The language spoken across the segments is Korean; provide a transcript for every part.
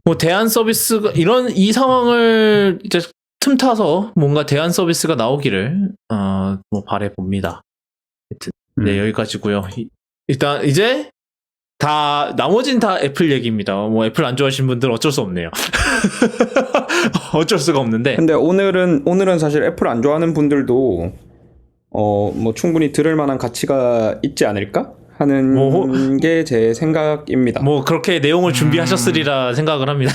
뭐 대안 서비스가 이 상황을 이제 틈타서 뭔가 대안 서비스가 나오기를 뭐 바래 봅니다. 네, 여기까지고요. 일단 이제 나머진 다 애플 얘기입니다. 뭐 애플 안 좋아하시는 분들 어쩔 수 없네요. 어쩔 수가 없는데. 근데 오늘은 사실 애플 안 좋아하는 분들도 뭐 충분히 들을 만한 가치가 있지 않을까 하는 게 제 생각입니다. 뭐 그렇게 내용을 준비하셨으리라 생각을 합니다.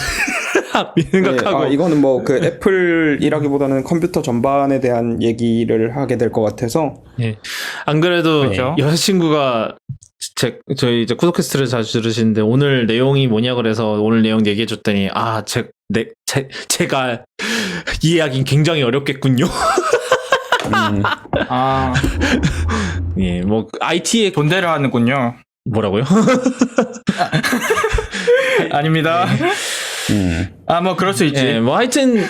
생각하고. 네, 이거는 뭐 그 애플이라기보다는 컴퓨터 전반에 대한 얘기를 하게 될 것 같아서. 예. 안 그래도 그렇죠? 여자친구가 저희 이제 쿠도캐스트를 자주 들으시는데 오늘 내용이 뭐냐 그래서 오늘 내용 얘기해줬더니 제가 이해하긴 굉장히 어렵겠군요. 예, 뭐 IT에 돈대를 하는군요. 뭐라고요? 아닙니다. 뭐 그럴 수 있지. 예, 뭐 하여튼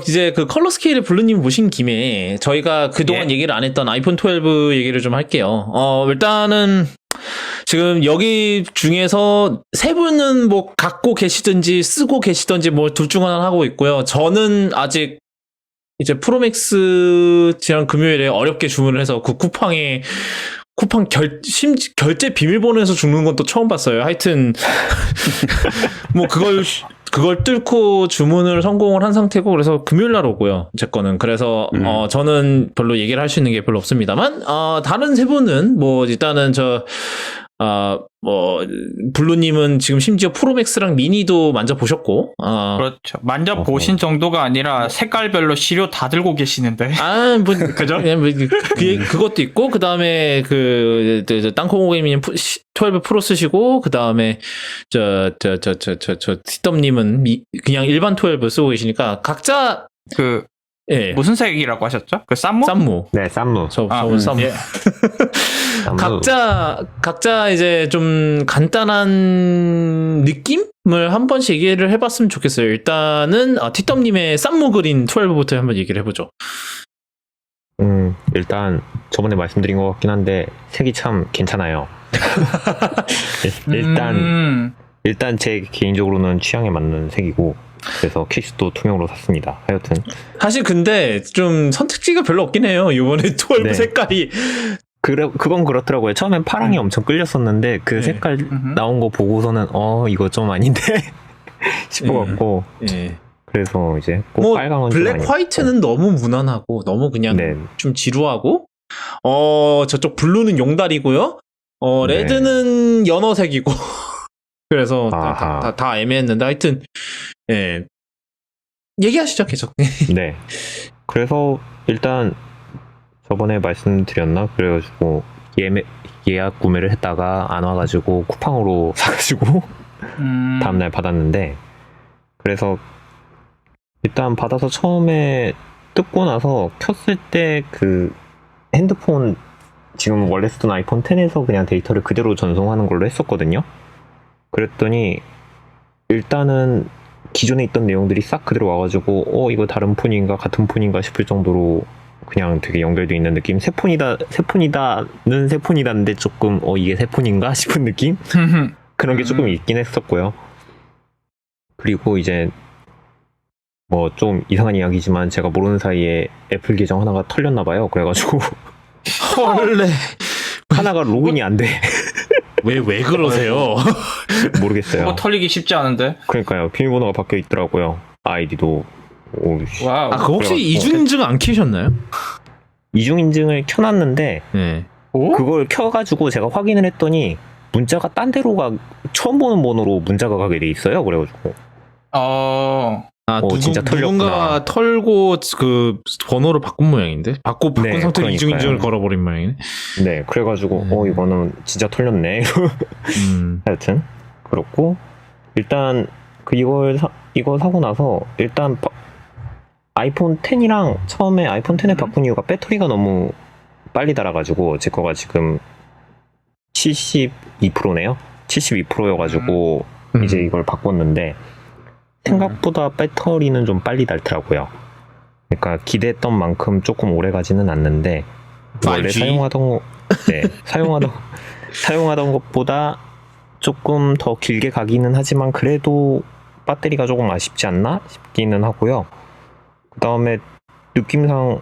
이제 그 컬러 스케일의 블루님 모신 김에 저희가 그동안 얘기를 안 했던 아이폰 12 얘기를 좀 할게요. 일단은 지금 여기 중에서 세 분은 뭐 갖고 계시든지 쓰고 계시든지 뭐 둘 중 하나 하고 있고요. 저는 아직 이제 프로맥스 지난 금요일에 어렵게 주문을 해서 그 쿠팡 결제 비밀번호에서 죽는 건 또 처음 봤어요. 하여튼 뭐 그걸 뚫고 주문을 성공을 한 상태고 그래서 금요일 날 오고요. 제 거는. 그래서 저는 별로 얘기를 할 수 있는 게 별로 없습니다만 다른 세 분은 뭐 일단은 뭐 블루님은 지금 심지어 프로맥스랑 미니도 만져보셨고 그렇죠. 만져보신 정도가 아니라 색깔별로 시료 다 들고 계시는데. 뭐 그죠? 그것도 있고 그다음에 땅콩오게님은 12 프로 쓰시고 그다음에 티덤님은 그냥 일반 12 쓰고 계시니까 각자 예. 무슨 색이라고 하셨죠? 그 쌈무? 네, 쌈무. 저는 쌈무. 예. 각자 이제 좀 간단한 느낌을 한 번씩 얘기를 해봤으면 좋겠어요. 일단은 티덤님의 쌈무 그린 12부터 한번 얘기를 해보죠. 일단 저번에 말씀드린 것 같긴 한데 색이 참 괜찮아요. 일단 제 개인적으로는 취향에 맞는 색이고 그래서 케이스도 투명으로 샀습니다. 하여튼 사실 근데 좀 선택지가 별로 없긴 해요. 이번에 12 네. 색깔이 그건 그렇더라고요. 처음엔 파랑이 엄청 끌렸었는데 그 색깔 나온 거 보고서는 이거 좀 아닌데 싶어갖고 그래서 이제 꼭 뭐 빨강은 블랙 화이트는 너무 무난하고 너무 그냥 좀 지루하고 저쪽 블루는 용달이고요. 레드는 연어색이고 그래서 다 애매했는데 하여튼 예. 얘기하시죠 계속. 네. 그래서 일단 저번에 말씀드렸나? 그래가지고 예약 구매를 했다가 안 와가지고 쿠팡으로 사가지고 다음날 받았는데 그래서 일단 받아서 처음에 뜯고 나서 켰을 때 그 핸드폰 지금 원래 쓰던 아이폰 10에서 그냥 데이터를 그대로 전송하는 걸로 했었거든요. 그랬더니 일단은 기존에 있던 내용들이 싹 그대로 와가지고 이거 다른 폰인가 같은 폰인가 싶을 정도로 그냥 되게 연결돼 있는 느낌. 새 폰이다는 새 폰이다는데 조금 이게 새 폰인가 싶은 느낌? 그런 게 조금 있긴 했었고요. 그리고 이제 뭐 좀 이상한 이야기지만 제가 모르는 사이에 애플 계정 하나가 털렸나봐요. 그래가지고 헐레 하나가 로그인이 안 돼. 왜 그러세요? 모르겠어요. 그거 털리기 쉽지 않은데. 그러니까요. 비밀번호가 바뀌어 있더라고요. 아이디도. 와우. 그거 혹시 이중인증 안 키셨나요? 이중인증을 켜놨는데 그걸 켜가지고 제가 확인을 했더니 문자가 딴 데로 처음 보는 번호로 문자가 가게 돼 있어요. 그래가지고 진짜 털렸구나. 누군가 털고 그 번호를 바꾼 모양인데 바꾼 상태로 이중인증을 걸어버린 모양이네. 네, 그래가지고 이거는 진짜 털렸네. 하여튼 그렇고 일단 이거 사고 나서 일단 아이폰 10이랑 처음에 아이폰 10에 바꾼 이유가 배터리가 너무 빨리 닳아가지고 제 거가 지금 72%네요. 72%여가지고 이제 이걸 바꿨는데 생각보다 배터리는 좀 빨리 닳더라고요. 그러니까 기대했던 만큼 조금 오래 가지는 않는데 5G? 원래 사용하던 것보다 조금 더 길게 가기는 하지만 그래도 배터리가 조금 아쉽지 않나 싶기는 하고요. 그 다음에 느낌상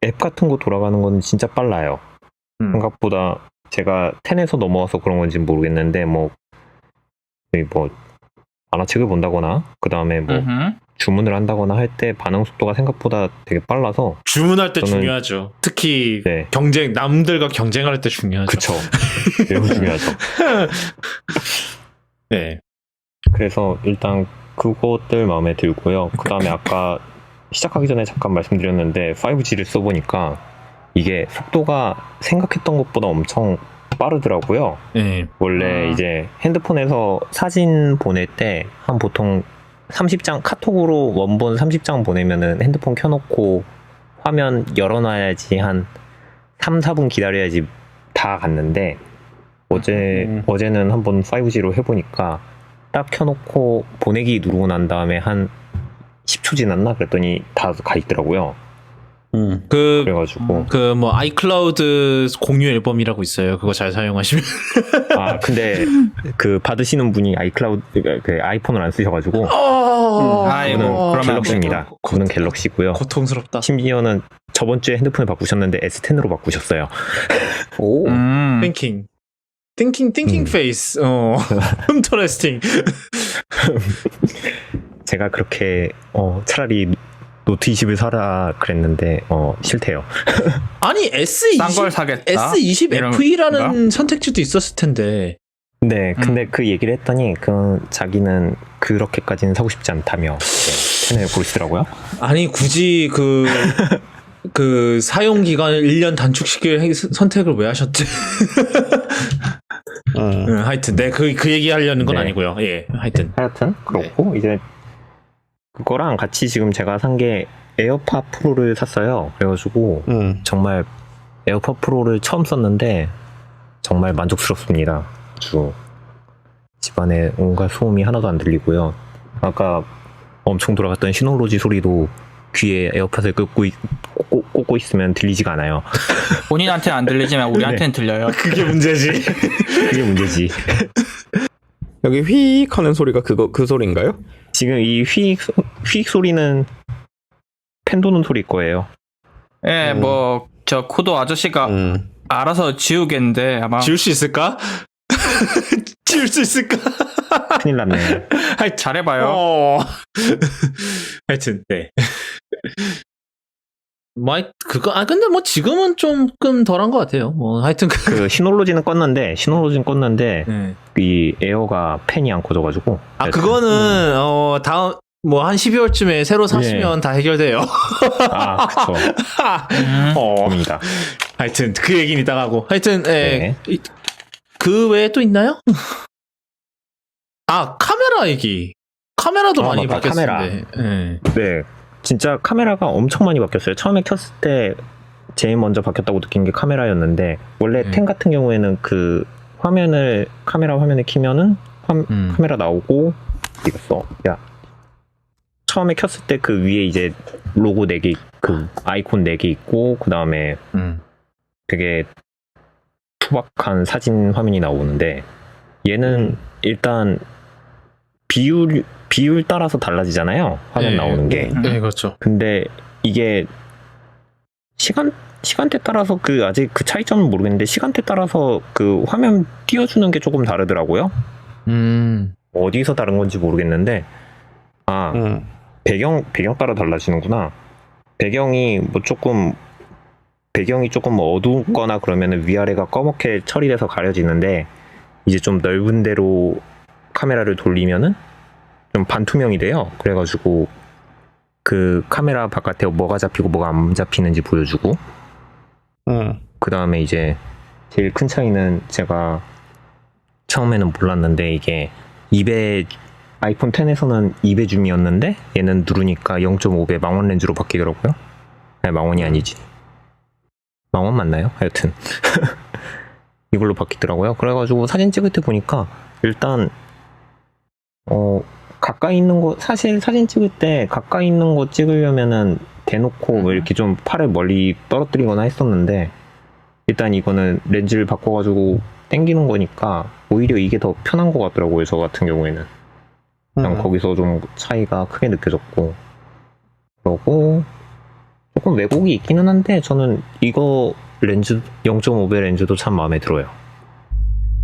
앱 같은 거 돌아가는 건 진짜 빨라요. 생각보다 제가 10에서 넘어와서 그런 건지 모르겠는데 뭐 만화책을 본다거나 그 다음에 뭐 주문을 한다거나 할 때 반응 속도가 생각보다 되게 빨라서 주문할 때 저는- 중요하죠. 특히 네. 남들과 경쟁할 때 중요하죠. 그쵸. 매우 중요하죠. 네. 그래서 일단 그것들 마음에 들고요. 그 다음에 아까 시작하기 전에 잠깐 말씀드렸는데 5G를 써보니까 이게 속도가 생각했던 것보다 엄청 빠르더라고요. 네. 원래 이제 핸드폰에서 사진 보낼 때 한 보통 30장 카톡으로 원본 30장 보내면은 핸드폰 켜놓고 화면 열어놔야지 한 3, 4분 기다려야지 다 갔는데 어제는 한번 5G로 해보니까 딱 켜놓고 보내기 누르고 난 다음에 한 10초 지났나? 그랬더니 다 가 있더라고요. 그래가지고 그 뭐 아이클라우드 공유 앨범이라고 있어요. 그거 잘 사용하시면. 아 근데 그 받으시는 분이 아이클라우드 그 아이폰을 안 쓰셔가지고 아이고, 그거는 그러면 갤럭시입니다. 그거는 갤럭시고요. 고통스럽다. 심지어는 저번 주에 핸드폰을 바꾸셨는데 S10으로 바꾸셨어요. 오. Thinking face. interesting. 제가 그렇게 차라리 노트 20을 사라 그랬는데 싫대요. 아니 싼 걸 사겠다. S20FE라는 선택지도 있었을 텐데. 네, 근데 그 얘기를 했더니 자기는 그렇게까지는 사고 싶지 않다며 10을 고르시더라고요. 아니 굳이 그 사용 기간을 1년 단축시킬 선택을 왜 하셨지? 하여튼 그 얘기 하려는 건 네. 아니고요. 예, 하여튼 그렇고 이제 그거랑 같이 지금 제가 산 게 에어팟 프로를 샀어요. 그래가지고 정말 에어팟 프로를 처음 썼는데 정말 만족스럽습니다. 아주 집안에 온갖 소음이 하나도 안 들리고요. 아까 엄청 돌아갔던 시놀로지 소리도 귀에 에어팟을 꽂고 있으면 들리지가 않아요. 본인한테는 안 들리지만 우리한테는 들려요. 그게 문제지. 그게 문제지. 여기 휘익 하는 소리가 그 소리인가요? 지금 이 휘익 소리는 펜 도는 소리일 거예요. 예, 뭐 저 코도 아저씨가 알아서 지우겠는데 아마 지울 수 있을까? 지울 수 있을까? 큰일 났네. 잘해봐요. 하여튼 네. 근데 뭐 지금은 조금 덜한 것 같아요. 뭐 하여튼 그 시놀로지는 껐는데 네. 이 에어가 팬이 안 꽂아가지고. 그거는 다음 뭐 한 12월쯤에 새로 사시면 다 해결돼요. 아, 그쵸. 고민이다. 하여튼 그 얘기는 이따가 하고. 하여튼 네. 그 외에 또 있나요? 카메라 얘기. 카메라도 많이 맞다, 바뀌었는데. 네, 진짜 카메라가 엄청 많이 바뀌었어요. 처음에 켰을 때 제일 먼저 바뀌었다고 느낀 게 카메라였는데 원래 10 같은 경우에는 그 카메라 화면을 키면은 카메라 나오고 이거 처음에 켰을 때 그 위에 이제 로고 4개, 그 아이콘 4개 있고 그 다음에 되게 투박한 사진 화면이 나오는데 얘는 일단 비율 따라서 달라지잖아요. 화면 나오는 게. 네, 그렇죠. 근데 이게 시간대 따라서 아직 그 차이점은 모르겠는데 시간대 따라서 그 화면 띄워주는 게 조금 다르더라고요. 어디서 다른 건지 모르겠는데 배경 따라 달라지는구나. 배경이 조금 어둡거나 그러면은 위아래가 검게 처리돼서 가려지는데 이제 좀 넓은 데로 카메라를 돌리면은 좀 반투명이 돼요. 그래가지고 그 카메라 바깥에 뭐가 잡히고 뭐가 안 잡히는지 보여주고 그 다음에 이제 제일 큰 차이는 제가 처음에는 몰랐는데 이게 아이폰 10에서는 2배 줌이었는데 얘는 누르니까 0.5배 망원 렌즈로 바뀌더라고요. 아니, 망원이 아니지. 망원 맞나요? 하여튼 이걸로 바뀌더라고요. 그래가지고 사진 찍을 때 보니까 일단 가까이 있는 거 사실 사진 찍을 때 가까이 있는 거 찍으려면은 대놓고 뭐 이렇게 좀 팔을 멀리 떨어뜨리거나 했었는데 일단 이거는 렌즈를 바꿔가지고 당기는 거니까 오히려 이게 더 편한 것 같더라고요. 저 같은 경우에는. 그냥 거기서 좀 차이가 크게 느껴졌고, 그러고 조금 왜곡이 있기는 한데 저는 이거 렌즈 0.5배 렌즈도 참 마음에 들어요.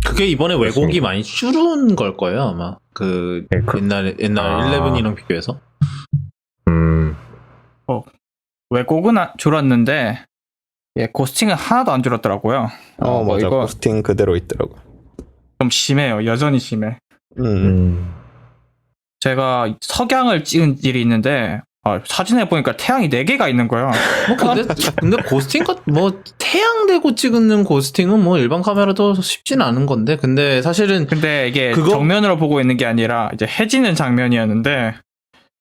그게 이번에 왜곡이 그렇습니다. 많이 줄은 걸 거예요, 아마. 그 네, 옛날 아. 11이랑 비교해서. 왜곡은 줄었는데 예, 고스팅은 하나도 안 줄었더라고요. 맞아. 이거 포스팅 그대로 있더라고. 좀 심해요. 여전히 심해. 제가 석양을 찍은 일이 있는데 사진에 보니까 태양이 4개가 있는 거야. 뭐 근데 고스팅 뭐 태양 대고 찍는 고스팅은 뭐 일반 카메라도 쉽진 않은 건데 근데 사실은 근데 이게 그거- 정면으로 보고 있는 게 아니라 이제 해지는 장면이었는데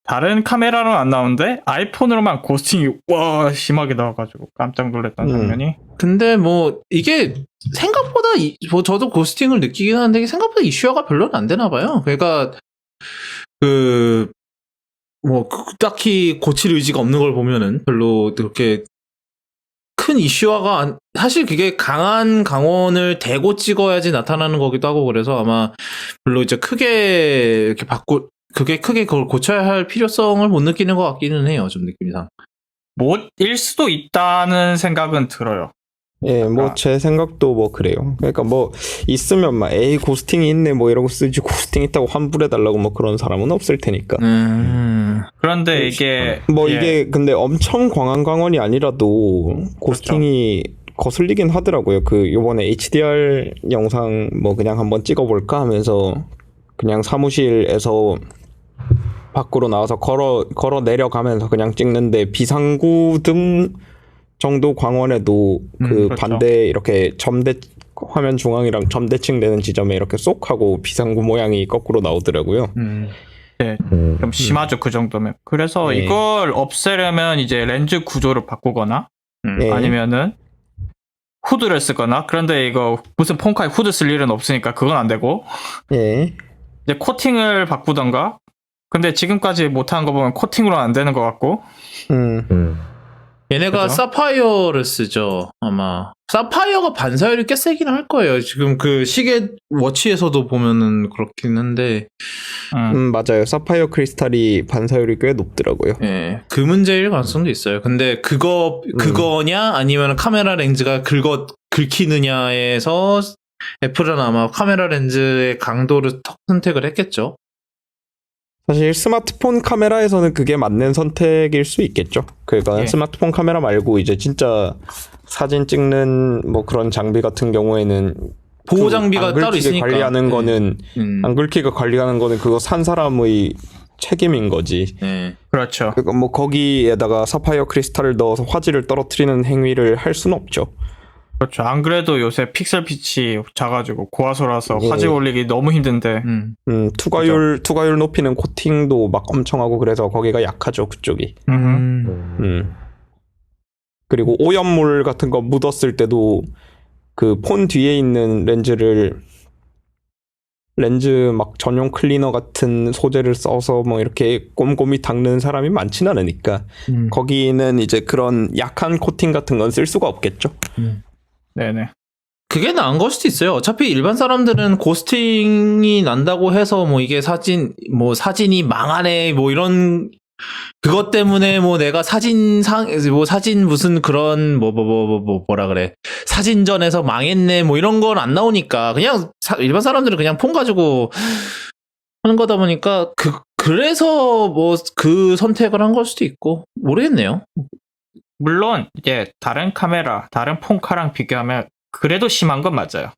다른 카메라로는 안 나오는데 아이폰으로만 고스팅이 와 심하게 나와가지고 깜짝 놀랐던 장면이. 근데 뭐 이게 생각보다 뭐 저도 고스팅을 느끼긴 하는데 이게 생각보다 이슈화가 별로는 안 되나 봐요. 그러니까 딱히 고칠 의지가 없는 걸 보면은 별로 그렇게 큰 이슈화가 사실 그게 강한 강원을 대고 찍어야지 나타나는 거기도 하고 그래서 아마 별로 이제 크게 이렇게 그게 크게 그걸 고쳐야 할 필요성을 못 느끼는 것 같기는 해요. 좀 느낌상. 못일 수도 있다는 생각은 들어요. 예, 뭐 제 생각도 뭐 그래요. 그러니까 뭐 있으면 막 에이 고스팅이 있네 뭐 이러고 쓰지 고스팅 있다고 환불해달라고 뭐 그런 사람은 없을 테니까. 그런데 이게 뭐 예, 이게 근데 엄청 광한 광원이 아니라도 고스팅이 거슬리긴 하더라고요. 그 요번에 HDR 영상 뭐 그냥 한번 찍어볼까 하면서 그냥 사무실에서 밖으로 나와서 걸어 내려가면서 그냥 찍는데 비상구등 정도 광원에도 그 그렇죠. 반대 이렇게 화면 중앙이랑 점대칭 되는 지점에 이렇게 쏙 하고 비상구 모양이 거꾸로 나오더라고요. 좀 심하죠 그 정도면. 그래서 네. 이걸 없애려면 이제 렌즈 구조를 바꾸거나 네. 아니면은 후드를 쓰거나. 그런데 이거 무슨 폰카에 후드 쓸 일은 없으니까 그건 안 되고 예. 이제 코팅을 바꾸던가. 근데 지금까지 못한 거 보면 코팅으로는 안 되는 것 같고. 얘네가 그죠? 사파이어를 쓰죠. 아마 사파이어가 반사율이 꽤 세긴 할 거예요. 지금 그 시계 워치에서도 보면은 그렇긴 한데, 맞아요. 사파이어 크리스탈이 반사율이 꽤 높더라고요. 예, 그 문제일 가능성도 있어요. 근데 그거냐 아니면 카메라 렌즈가 긁히느냐에서 애플은 아마 카메라 렌즈의 강도를 선택을 했겠죠. 사실 스마트폰 카메라에서는 그게 맞는 선택일 수 있겠죠. 그러니까 예. 스마트폰 카메라 말고 이제 진짜 사진 찍는 뭐 그런 장비 같은 경우에는 보호 장비가 안 따로 긁히게 있으니까. 관리하는 예. 거는 안 긁히게 관리하는 거는 그거 산 사람의 책임인 거지. 예. 그렇죠. 그러니까 뭐 거기에다가 사파이어 크리스탈을 넣어서 화질을 떨어뜨리는 행위를 할 수는 없죠. 그렇죠. 안 그래도 요새 픽셀 pit이 작아지고 고화소라서 예. 화질 올리기 너무 힘든데. 투과율 높이는 코팅도 막 엄청 하고 그래서 거기가 약하죠, 그쪽이. 그리고 오염물 같은 거 묻었을 때도 그 폰 뒤에 있는 렌즈 막 전용 클리너 같은 소재를 써서 뭐 이렇게 꼼꼼히 닦는 사람이 많지는 않으니까 거기는 이제 그런 약한 코팅 같은 건 쓸 수가 없겠죠. 네네. 그게 나은 걸 수도 있어요. 어차피 일반 사람들은 고스팅이 난다고 해서 뭐 이게 사진이 망하네 뭐 이런 그것 때문에 뭐 내가 사진 무슨 그런 뭐라 그래 사진전에서 망했네 뭐 이런 건 안 나오니까 그냥 일반 사람들은 그냥 폰 가지고 하는 거다 보니까 그래서 뭐 그 선택을 한 걸 수도 있고 모르겠네요. 물론 이제 다른 폰카랑 비교하면 그래도 심한 건 맞아요.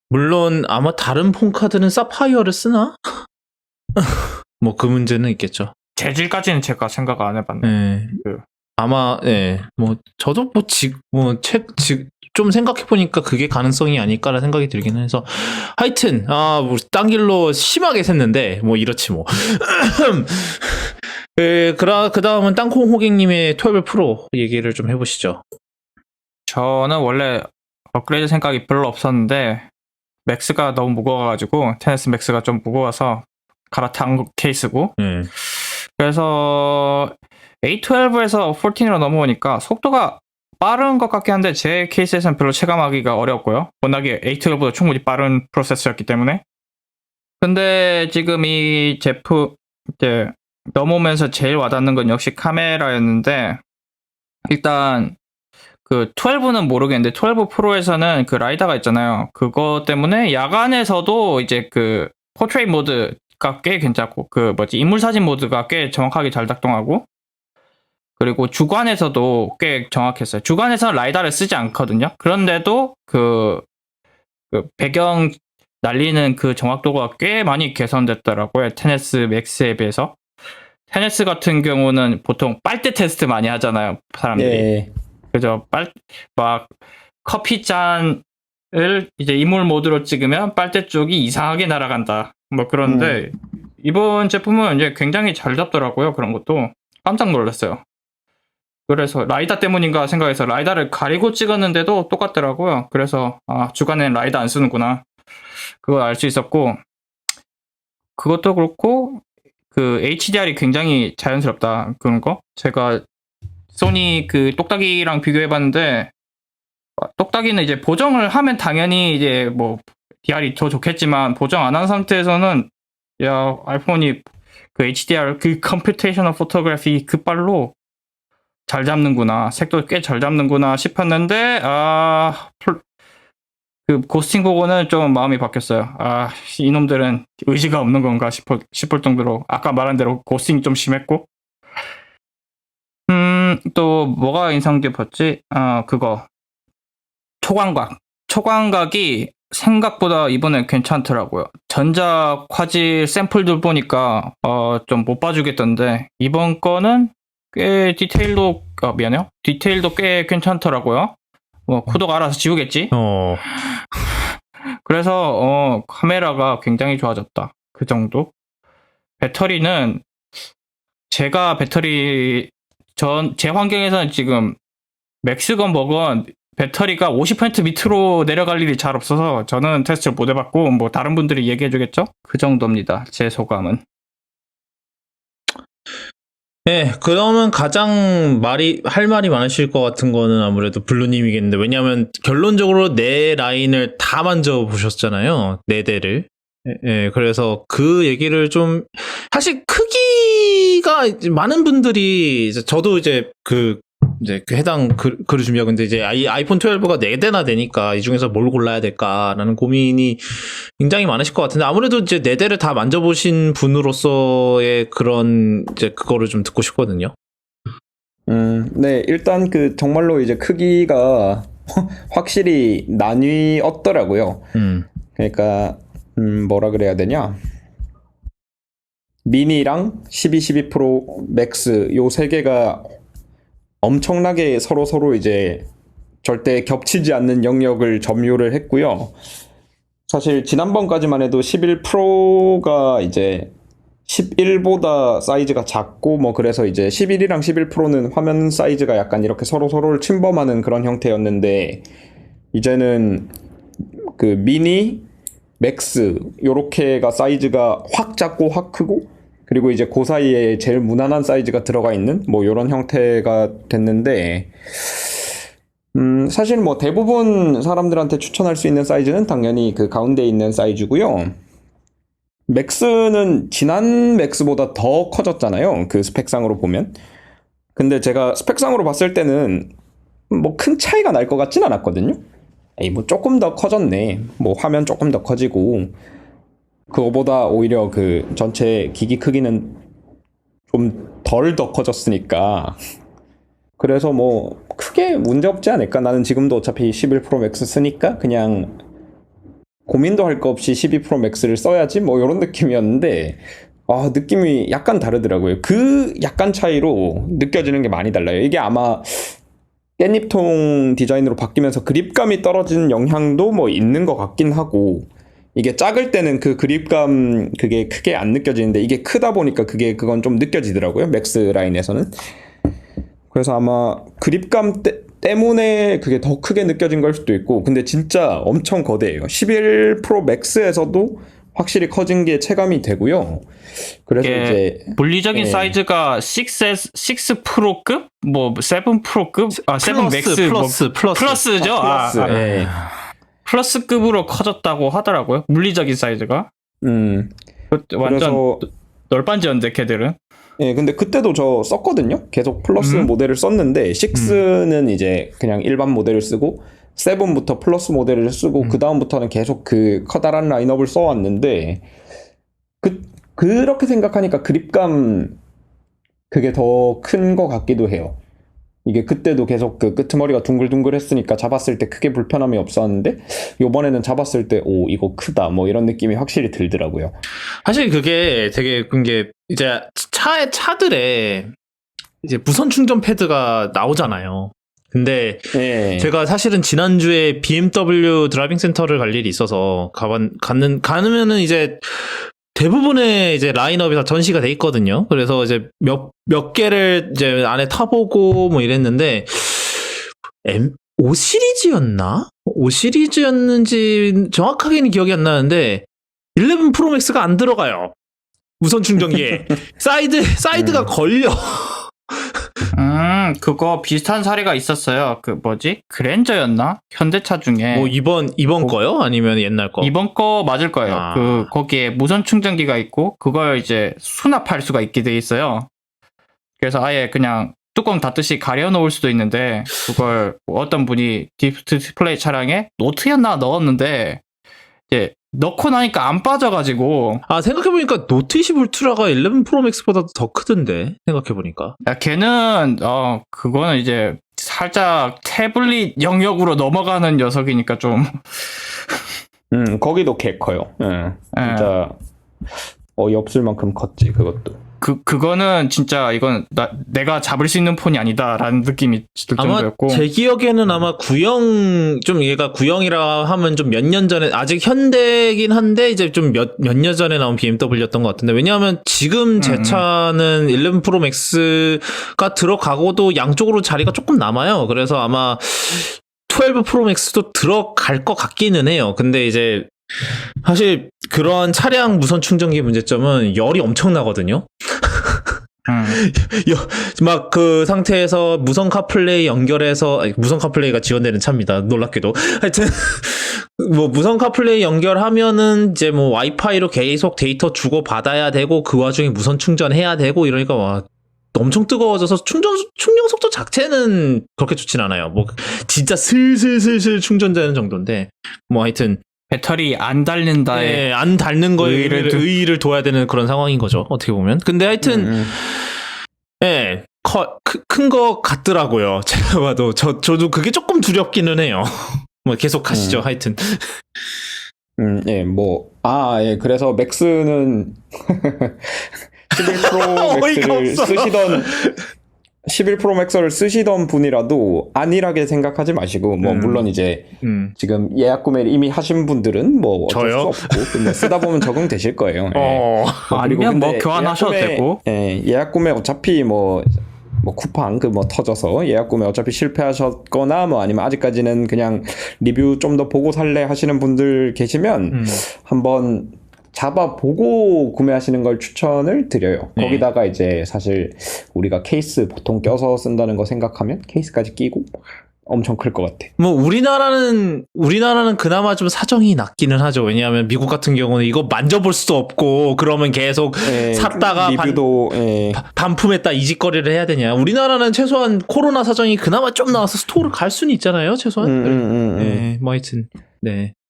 물론 아마 다른 폰 카드는 사파이어를 쓰나? 뭐 그 문제는 있겠죠. 재질까지는 제가 생각 안 해봤네. 네. 아마 뭐 저도 좀 생각해 보니까 그게 가능성이 아닐까라는 생각이 들기는 해서 하여튼 뭐 딴 길로 심하게 샜는데 뭐 이렇지 뭐. 그 다음은 땅콩 호객님의 12 프로 얘기를 좀 해보시죠. 저는 원래 업그레이드 생각이 별로 없었는데 맥스가 너무 무거워가지고 테네스 맥스가 좀 무거워서 갈아탄 케이스고 그래서 A12에서 14으로 넘어오니까 속도가 빠른 것 같긴 한데 제 케이스에서는 별로 체감하기가 어렵고요. 워낙에 A12보다 충분히 빠른 프로세서였기 때문에 근데 지금 이 제품 이제 넘어오면서 제일 와닿는 건 역시 카메라였는데 일단 그 12는 모르겠는데 12 프로에서는 그 라이다가 있잖아요. 그거 때문에 야간에서도 이제 그 포트레이트 모드가 꽤 괜찮고 그 인물 사진 모드가 꽤 정확하게 잘 작동하고 그리고 주관에서도 꽤 정확했어요. 주관에서는 라이다를 쓰지 않거든요. 그런데도 그 배경 날리는 그 정확도가 꽤 많이 개선됐더라고요. 테네스 맥스에 비해서. 테네스 같은 경우는 보통 빨대 테스트 많이 하잖아요. 사람들이. 예. 그죠? 막 커피잔을 이제 인물 모드로 찍으면 빨대 쪽이 이상하게 날아간다. 뭐 그런데 이번 제품은 이제 굉장히 잘 잡더라고요. 그런 것도 깜짝 놀랐어요. 그래서 라이다 때문인가 생각해서 라이다를 가리고 찍었는데도 똑같더라고요. 그래서 주간에는 라이다 안 쓰는구나. 그걸 알 수 있었고 그것도 그렇고 그 HDR이 굉장히 자연스럽다. 그런 거. 제가 소니 그 똑딱이랑 비교해봤는데 똑딱이는 이제 보정을 하면 당연히 이제 뭐 DR이 더 좋겠지만 보정 안 한 상태에서는 야 아이폰이 그 HDR 그 컴퓨테이셔널 포토그래피 그 빨로 잘 잡는구나. 색도 꽤 잘 잡는구나 싶었는데 그 고스팅 보고는 좀 마음이 바뀌었어요. 이놈들은 의지가 없는 건가 싶을 정도로 아까 말한 대로 고스팅 좀 심했고 또 뭐가 인상 깊었지? 그거 초광각이 생각보다 이번에 괜찮더라고요. 전자 화질 샘플들 보니까 좀 못 봐주겠던데 이번 거는 꽤 디테일도 미안해요. 디테일도 꽤 괜찮더라고요. 뭐 구독 알아서 지우겠지. 그래서 카메라가 굉장히 좋아졌다. 그 정도. 배터리는 제가 제 환경에서는 지금 맥스건 뭐건 배터리가 50% 밑으로 내려갈 일이 잘 없어서 저는 테스트를 못 해봤고 뭐 다른 분들이 얘기해 주겠죠? 그 정도입니다. 제 소감은. 네, 그러면 가장 할 말이 많으실 것 같은 거는 아무래도 블루님이겠는데, 왜냐하면 결론적으로 네 라인을 다 만져보셨잖아요. 네 대를. 예, 그래서 그 얘기를 좀, 사실 크기가 많은 분들이, 저도 이제 그 해당 글을 준비하고 있는데, 이제 아이폰 12가 4대나 되니까 이 중에서 뭘 골라야 될까라는 고민이 굉장히 많으실 것 같은데, 아무래도 이제 4대를 다 만져보신 분으로서의 그런, 이제 그거를 좀 듣고 싶거든요. 네, 일단 정말로 이제 크기가 확실히 나뉘었더라고요. 그러니까, 뭐라 그래야 되냐? 미니랑 12 프로 맥스 요 세 개가 엄청나게 서로 이제 절대 겹치지 않는 영역을 점유를 했고요. 사실 지난번까지만 해도 11 프로가 이제 11보다 사이즈가 작고 뭐 그래서 이제 11이랑 11 프로는 화면 사이즈가 약간 이렇게 서로를 침범하는 그런 형태였는데 이제는 그 미니, 맥스 요렇게가 사이즈가 확 작고 확 크고 그리고 이제 그 사이에 제일 무난한 사이즈가 들어가 있는 뭐 요런 형태가 됐는데 사실 뭐 대부분 사람들한테 추천할 수 있는 사이즈는 당연히 그 가운데 있는 사이즈고요. 맥스는 지난 맥스보다 더 커졌잖아요. 그 스펙상으로 보면. 근데 제가 스펙상으로 봤을 때는 뭐 큰 차이가 날 것 같진 않았거든요. 뭐 조금 더 커졌네. 뭐 화면 조금 더 커지고 그거보다 오히려 그 전체 기기 크기는 좀 덜 더 커졌으니까 그래서 뭐 크게 문제 없지 않을까. 나는 지금도 어차피 11 프로 맥스 쓰니까 그냥 고민도 할 거 없이 12 프로 맥스를 써야지 뭐 이런 느낌이었는데 느낌이 약간 다르더라고요. 그 약간 차이로 느껴지는 게 많이 달라요. 이게 아마 깻잎통 디자인으로 바뀌면서 그립감이 떨어지는 영향도 뭐 있는 것 같긴 하고 이게 작을 때는 그 그립감 그게 크게 안 느껴지는데 이게 크다 보니까 그건 좀 느껴지더라고요. 맥스 라인에서는. 그래서 아마 그립감 때문에 그게 더 크게 느껴진 걸 수도 있고 근데 진짜 엄청 거대해요. 11 프로 맥스에서도 확실히 커진 게 체감이 되고요. 그래서 이제 물리적인 사이즈가 6 프로급, 뭐 7 프로급, 7 맥스 플러스죠. 플러스. 플러스급으로 커졌다고 하더라고요. 물리적인 사이즈가. 완전 그래서 널빤지였는데 걔들은. 예, 근데 그때도 저 썼거든요. 계속 플러스 모델을 썼는데 6는 이제 그냥 일반 모델을 쓰고 7부터 플러스 모델을 쓰고 그 다음부터는 계속 그 커다란 라인업을 써왔는데 그렇게 생각하니까 그립감 그게 더 큰 것 같기도 해요. 이게 그때도 계속 그 끄트머리가 둥글둥글했으니까 잡았을 때 크게 불편함이 없었는데 요번에는 잡았을 때 오 이거 크다 뭐 이런 느낌이 확실히 들더라고요. 사실 그게 되게 그게 이제 차들에 이제 무선 충전 패드가 나오잖아요. 근데 예. 제가 사실은 지난주에 BMW 드라이빙 센터를 갈 일이 있어서 가면은 이제 대부분의 이제 라인업이 다 전시가 돼 있거든요. 그래서 이제 몇 개를 이제 안에 타보고 뭐 이랬는데 5 시리즈였나? 5 시리즈였는지 정확하게는 기억이 안 나는데 11 프로 맥스가 안 들어가요. 무선 충전기에 사이드가 걸려. 그거 비슷한 사례가 있었어요. 그 뭐지? 그랜저였나? 현대차 중에. 뭐 이번 거요? 아니면 옛날 거? 이번 거 맞을 거예요. 아. 거기에 무선 충전기가 있고 그걸 이제 수납할 수가 있게 돼 있어요. 그래서 아예 그냥 뚜껑 닫듯이 가려 놓을 수도 있는데 그걸 어떤 분이 디스플레이 차량에 노트였나 넣었는데 이제 넣고 나니까 안 빠져가지고 생각해보니까 노트 20 울트라가 11 프로 맥스보다 더 크던데 생각해보니까. 야, 걔는 그거는 이제 살짝 태블릿 영역으로 넘어가는 녀석이니까 좀 거기도 개 커요. 진짜 어이없을 만큼 컸지 그것도. 그거는 진짜 이건 내가 잡을 수 있는 폰이 아니다라는 느낌이 들 아마 정도였고. 제 기억에는 아마 좀 얘가 구형이라 하면 좀 몇 년 전에 아직 현대긴 한데 이제 좀 몇 년 전에 나온 BMW였던 것 같은데 왜냐하면 지금 제 차는 11 프로 맥스가 들어가고도 양쪽으로 자리가 조금 남아요. 그래서 아마 12 프로 맥스도 들어갈 것 같기는 해요. 근데 이제 사실 그런 차량 무선 충전기 문제점은 열이 엄청나거든요. 막 그 상태에서 무선 카플레이 연결해서 무선 카플레이가 지원되는 차입니다. 놀랍게도. 하여튼 뭐 무선 카플레이 연결하면은 이제 뭐 와이파이로 계속 데이터 주고 받아야 되고 그 와중에 무선 충전해야 되고 이러니까 와 엄청 뜨거워져서 충전 속도 자체는 그렇게 좋진 않아요. 뭐 진짜 슬슬 충전되는 정도인데 뭐 하여튼 배터리 안 닳는다에 안 닳는 거에 의의를 둬야 되는 그런 상황인 거죠. 어떻게 보면. 근데 하여튼 큰 거 같더라고요. 제가 봐도 저도 그게 조금 두렵기는 해요. 뭐 계속 가시죠. 하여튼. 그래서 맥스는 11 프로 맥스를 쓰시던 11 프로 맥스를 쓰시던 분이라도 안일하게 생각하지 마시고 물론 이제 지금 예약 구매를 이미 하신 분들은 뭐 어쩔 수 없고 근데 쓰다 보면 적응되실 거예요. 아니면 뭐 교환하셔도 되고. 예약 구매 어차피 뭐 쿠팡 터져서 예약 구매 어차피 실패하셨거나 뭐 아니면 아직까지는 그냥 리뷰 좀 더 보고 살래 하시는 분들 계시면 한번 잡아보고 구매하시는 걸 추천을 드려요. 거기다가 이제 사실 우리가 케이스 보통 껴서 쓴다는 거 생각하면 케이스까지 끼고 엄청 클 것 같아. 뭐 우리나라는 그나마 좀 사정이 낫기는 하죠. 왜냐하면 미국 같은 경우는 이거 만져볼 수도 없고 그러면 계속 샀다가 리뷰도 반품했다 이직거리를 해야 되냐. 우리나라는 최소한 코로나 사정이 그나마 좀 나와서 스토어를 갈 수는 있잖아요. 최소한. 뭐 하여튼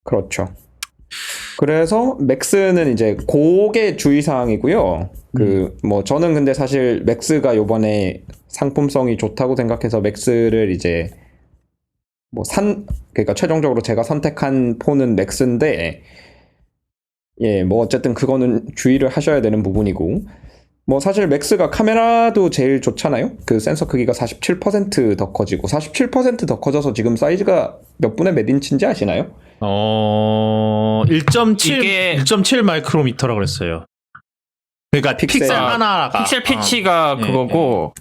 그렇죠. 그래서 맥스는 이제 그게 주의사항이고요. 저는 근데 사실 맥스가 요번에 상품성이 좋다고 생각해서 맥스를 이제 그러니까 최종적으로 제가 선택한 폰은 맥스인데, 어쨌든 그거는 주의를 하셔야 되는 부분이고, 사실 맥스가 카메라도 제일 좋잖아요? 그 센서 크기가 47% 더 커지고, 47% 더 커져서 지금 사이즈가 몇 분의 몇 인치인지 아시나요? 1.7 마이크로미터라고 그랬어요. 그러니까 픽셀 하나가. 픽셀 피치가 그거고,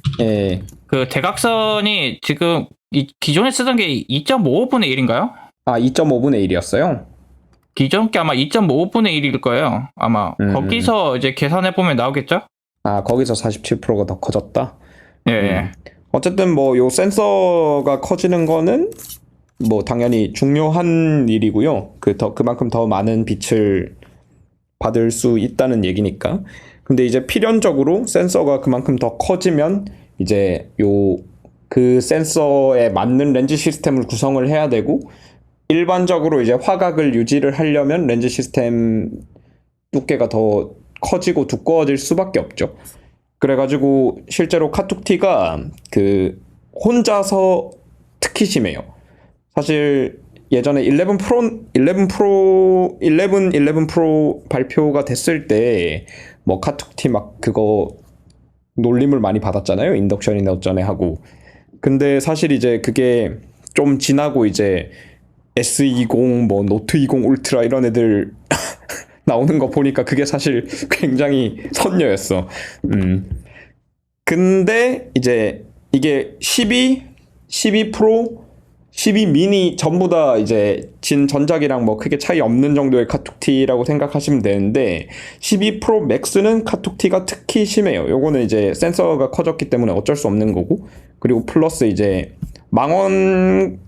그 대각선이 지금 기존에 쓰던 게 2.55분의 1인가요? 2.5분의 1이었어요? 기존 게 아마 2.55분의 1일 거예요. 아마. 거기서 이제 계산해보면 나오겠죠? 거기서 47%가 더 커졌다? 어쨌든 요 센서가 커지는 거는 당연히 중요한 일이고요. 그만큼 더 많은 빛을 받을 수 있다는 얘기니까. 근데 이제 필연적으로 센서가 그만큼 더 커지면 이제 그 센서에 맞는 렌즈 시스템을 구성을 해야 되고, 일반적으로 이제 화각을 유지를 하려면 렌즈 시스템 두께가 더 커지고 두꺼워질 수밖에 없죠. 그래가지고 실제로 카툭티가 그 혼자서 특히 심해요. 사실 예전에 11 프로 발표가 됐을 때 뭐 카툭티 막 그거 놀림을 많이 받았잖아요. 인덕션이나 어쩌네 하고. 근데 사실 이제 그게 좀 지나고 이제 S20, 뭐 노트 20 울트라 이런 애들 나오는 거 보니까 그게 사실 굉장히 선녀였어. 근데 이제 이게 12 프로, 12 미니 전부 다 이제 진 전작이랑 뭐 크게 차이 없는 정도의 카툭티라고 생각하시면 되는데, 12 프로 맥스는 카툭티가 특히 심해요. 요거는 이제 센서가 커졌기 때문에 어쩔 수 없는 거고, 그리고 플러스 이제 망원,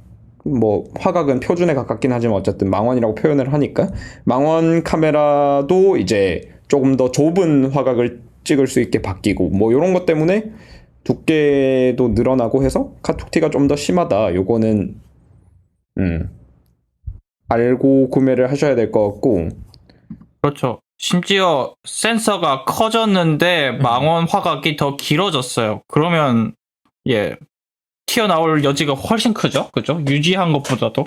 뭐 화각은 표준에 가깝긴 하지만 어쨌든 망원이라고 표현을 하니까 망원 카메라도 이제 조금 더 좁은 화각을 찍을 수 있게 바뀌고, 뭐 이런 것 때문에 두께도 늘어나고 해서 카툭티가 좀 더 심하다. 요거는 알고 구매를 하셔야 될 것 같고. 그렇죠. 심지어 센서가 커졌는데 망원 화각이 더 길어졌어요. 그러면 예, 튀어나올 여지가 훨씬 크죠? 그죠? 유지한 것보다도.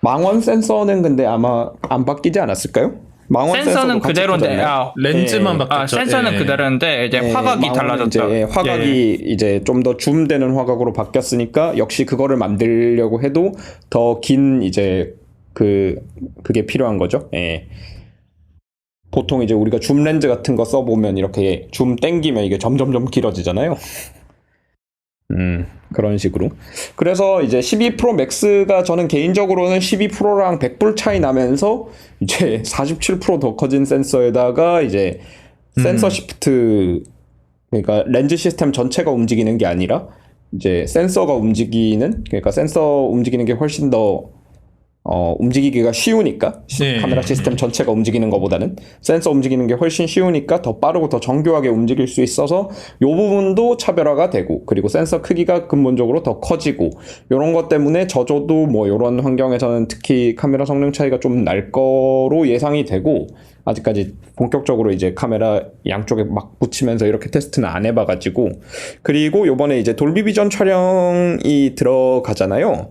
망원 센서는 근데 아마 안 바뀌지 않았을까요? 망원 센서는 같이 그대로인데, 커졌나요? 렌즈만 바뀌었죠. 센서는 예. 그대로인데 이제 화각이 망원은 달라졌다. 이제 화각이 이제 좀 더 줌되는 화각으로 바뀌었으니까 역시 그거를 만들려고 해도 더 긴 이제 그게 필요한 거죠. 예. 보통 이제 우리가 줌 렌즈 같은 거 써보면 이렇게 줌 땡기면 이게 점점점 길어지잖아요. 그런 식으로. 그래서 이제 12 프로 맥스가 저는 개인적으로는 12 프로랑 100불 차이 나면서 이제 47% 더 커진 센서에다가 이제 센서 시프트, 그러니까 렌즈 시스템 전체가 움직이는 게 아니라 이제 센서가 움직이는, 그러니까 센서 움직이는 게 훨씬 더 움직이기가 쉬우니까, 네. 카메라 시스템 전체가 움직이는 것보다는 센서 움직이는 게 훨씬 쉬우니까 더 빠르고 더 정교하게 움직일 수 있어서 요 부분도 차별화가 되고, 그리고 센서 크기가 근본적으로 더 커지고, 요런 것 때문에 저조도 뭐 요런 환경에서는 특히 카메라 성능 차이가 좀 날 거로 예상이 되고, 아직까지 본격적으로 이제 카메라 양쪽에 막 붙이면서 이렇게 테스트는 안 해봐가지고. 그리고 요번에 이제 돌비 비전 촬영이 들어가잖아요.